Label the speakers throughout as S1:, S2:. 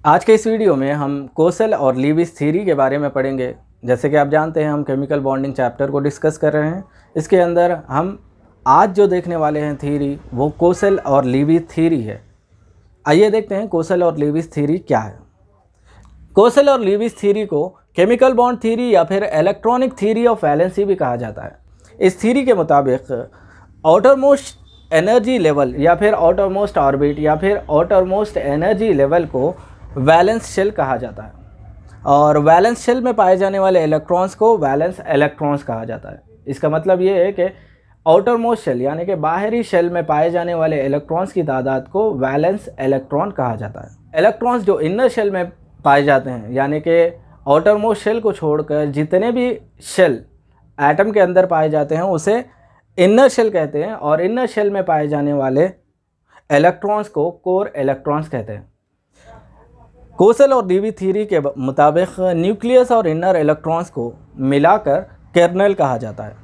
S1: आज के इस वीडियो में हम कोसेल और लीविस थ्योरी के बारे में पढ़ेंगे। जैसे कि आप जानते हैं हम केमिकल बॉन्डिंग चैप्टर को डिस्कस कर रहे हैं। इसके अंदर हम आज जो देखने वाले हैं थ्योरी वो कोसेल और लीविस थ्योरी है। आइए देखते हैं कोसेल और लीविस थ्योरी क्या है। कोसेल और लीविस थ्योरी को केमिकल बॉन्ड थ्योरी या फिर इलेक्ट्रॉनिक थ्योरी ऑफ वैलेंसी भी कहा जाता है। इस थ्योरी के मुताबिक आउटरमोस्ट एनर्जी लेवल या फिर आउटरमोस्ट ऑर्बिट या फिर आउटरमोस्ट एनर्जी लेवल को वैलेंस शेल कहा जाता है और वैलेंस शेल में पाए जाने वाले इलेक्ट्रॉन्स को वैलेंस इलेक्ट्रॉन्स कहा जाता है। इसका मतलब ये है कि आउटरमोस्ट शेल यानी कि बाहरी शेल में पाए जाने वाले इलेक्ट्रॉन्स की तादाद को वैलेंस इलेक्ट्रॉन कहा जाता है। इलेक्ट्रॉन्स जो इनर शेल में पाए जाते हैं यानी कि आउटरमोस्ट शेल को छोड़कर जितने भी शेल एटम के अंदर पाए जाते हैं उसे इनर शेल कहते हैं और इनर शेल में पाए जाने वाले इलेक्ट्रॉन्स को कोर इलेक्ट्रॉन्स कहते हैं। कोसेल और लीविस थ्योरी के मुताबिक न्यूक्लियस और इनर इलेक्ट्रॉन्स को मिलाकर कर्नल कहा जाता है।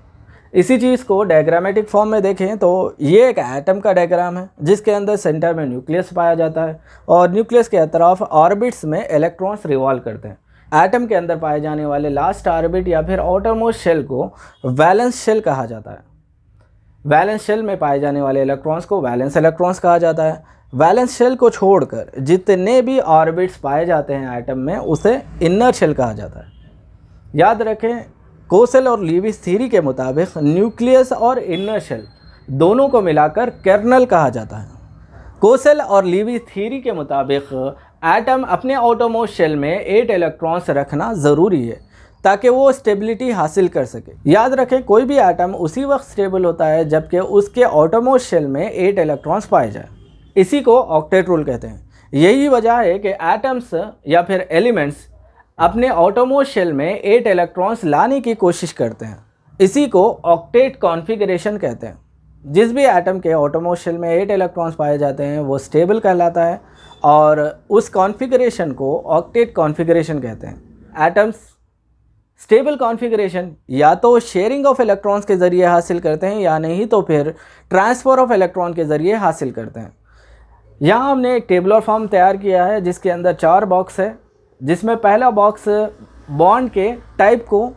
S1: इसी चीज़ को डायग्रामेटिक फॉर्म में देखें तो ये एक एटम का डायग्राम है जिसके अंदर सेंटर में न्यूक्लियस पाया जाता है और न्यूक्लियस के अतराफ ऑर्बिट्स में इलेक्ट्रॉन्स रिवॉल्व करते हैं। एटम के अंदर पाए जाने वाले लास्ट ऑर्बिट या फिर आउटरमोस्ट शेल को वैलेंस शेल कहा जाता है। वैलेंस शेल में पाए जाने वाले इलेक्ट्रॉन्स को वैलेंस इलेक्ट्रॉन्स कहा जाता है। वैलेंस शेल को छोड़कर जितने भी ऑर्बिट्स पाए जाते हैं एटम में उसे इनर शेल कहा जाता है। याद रखें कोसेल और लीविस थ्योरी के मुताबिक न्यूक्लियस और इनर शेल दोनों को मिलाकर कर्नल कहा जाता है। कोसेल और लीविस थ्योरी के मुताबिक एटम अपने आउटरमोस्ट शेल में 8 इलेक्ट्रॉन्स रखना ज़रूरी है ताकि वो स्टेबिलिटी हासिल कर सके। याद रखें कोई भी एटम उसी वक्त स्टेबल होता है जबकि उसके आउटरमोस्ट शेल में 8 इलेक्ट्रॉन्स पाए जाए। इसी को ऑक्टेट रूल कहते हैं। यही वजह है कि एटम्स या फिर एलिमेंट्स अपने आउटरमोस्ट शेल में 8 इलेक्ट्रॉन्स लाने की कोशिश करते हैं। इसी को ऑक्टेट कॉन्फ़िगरेशन कहते हैं। जिस भी एटम के आउटरमोस्ट शेल में 8 इलेक्ट्रॉन्स पाए जाते हैं वो स्टेबल कहलाता है और उस कॉन्फ़िगरेशन को ऑक्टेट कॉन्फ़िगरेशन कहते हैं। एटम्स स्टेबल कॉन्फ़िगरेशन या तो शेयरिंग ऑफ इलेक्ट्रॉन्स के ज़रिए हासिल करते हैं या नहीं तो फिर ट्रांसफ़र ऑफ इलेक्ट्रॉन के ज़रिए हासिल करते हैं। यहाँ हमने एक टेबुलर फॉर्म तैयार किया है जिसके अंदर 4 बॉक्स है, जिसमें पहला बॉक्स बॉन्ड के टाइप को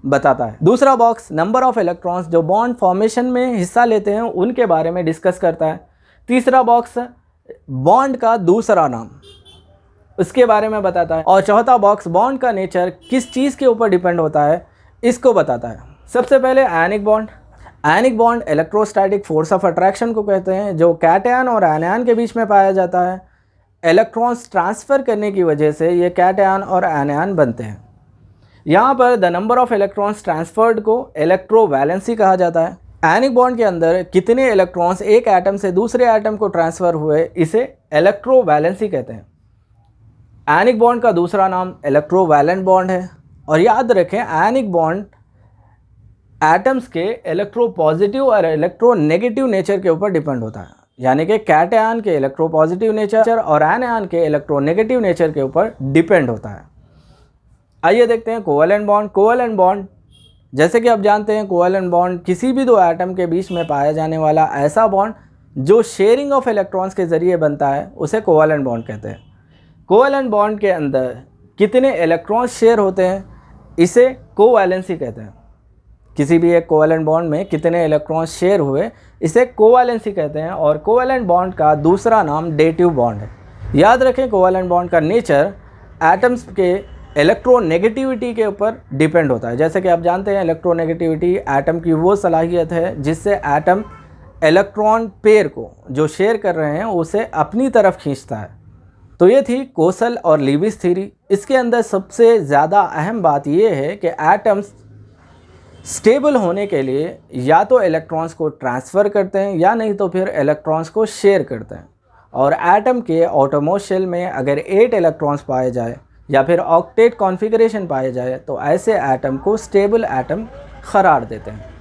S1: बताता है, दूसरा बॉक्स नंबर ऑफ इलेक्ट्रॉन्स जो बॉन्ड फॉर्मेशन में हिस्सा लेते हैं उनके बारे में डिस्कस करता है, तीसरा बॉक्स बॉन्ड का दूसरा नाम उसके बारे में बताता है और चौथा बॉक्स बॉन्ड का नेचर किस चीज़ के ऊपर डिपेंड होता है इसको बताता है। सबसे पहले ionic bond. Ionic bond electrostatic force of attraction को कहते हैं जो कैटआयन और आयनियन के बीच में पाया जाता है। इलेक्ट्रॉन्स ट्रांसफ़र करने की वजह से ये कैटआयन और आयनियन बनते हैं। यहाँ पर the number of electrons transferred को इलेक्ट्रोवैलेंसी कहा जाता है। आयनिक बॉन्ड के अंदर कितने इलेक्ट्रॉन्स एक एटम से दूसरे एटम को ट्रांसफ़र हुए इसे इलेक्ट्रोवैलेंसी कहते हैं। आयनिक बॉन्ड का दूसरा नाम इलेक्ट्रोवैलेंट बॉन्ड है और याद रखें आयनिक बॉन्ड एटम्स के इलेक्ट्रोपॉजिटिव और इलेक्ट्रोनेगेटिव नेचर के ऊपर डिपेंड होता है, यानी कि कैटआयन के इलेक्ट्रोपॉजिटिव नेचर और आयनियन के इलेक्ट्रोनेगेटिव नेचर के ऊपर डिपेंड होता है। आइए देखते हैं कोवैलेंट बॉन्ड। कोवैलेंट बॉन्ड जैसे कि आप जानते हैं कोवैलेंट बॉन्ड किसी भी दो एटम के बीच में पाया जाने वाला ऐसा बॉन्ड जो शेयरिंग ऑफ इलेक्ट्रॉन्स के ज़रिए बनता है उसे कोवैलेंट बॉन्ड कहते हैं। कोवैलेंट बॉन्ड के अंदर कितने इलेक्ट्रॉन्स शेयर होते हैं इसे कोवैलेंसी कहते हैं। किसी भी एक कोवैलेंट बॉन्ड में कितने इलेक्ट्रॉन्स शेयर हुए इसे कोवैलेंसी कहते हैं और कोवैलेंट बॉन्ड का दूसरा नाम डेटिव बॉन्ड है। याद रखें कोवैलेंट बॉन्ड का नेचर एटम्स के इलेक्ट्रोनेगेटिविटी के ऊपर डिपेंड होता है। जैसे कि आप जानते हैं इलेक्ट्रोनेगेटिविटी एटम की वो सलाहियत है जिससे एटम इलेक्ट्रॉन पेयर को जो शेयर कर रहे हैं उसे अपनी तरफ खींचता है। तो ये थी कोसेल और लीविस थ्योरी। इसके अंदर सबसे ज़्यादा अहम बात यह है कि एटम्स स्टेबल होने के लिए या तो इलेक्ट्रॉन्स को ट्रांसफ़र करते हैं या नहीं तो फिर इलेक्ट्रॉन्स को शेयर करते हैं और एटम के आउटरमोस्ट शेल में अगर 8 इलेक्ट्रॉन्स पाए जाए या फिर ऑक्टेट कॉन्फ़िगरेशन पाए जाए तो ऐसे एटम को स्टेबल एटम करार देते हैं।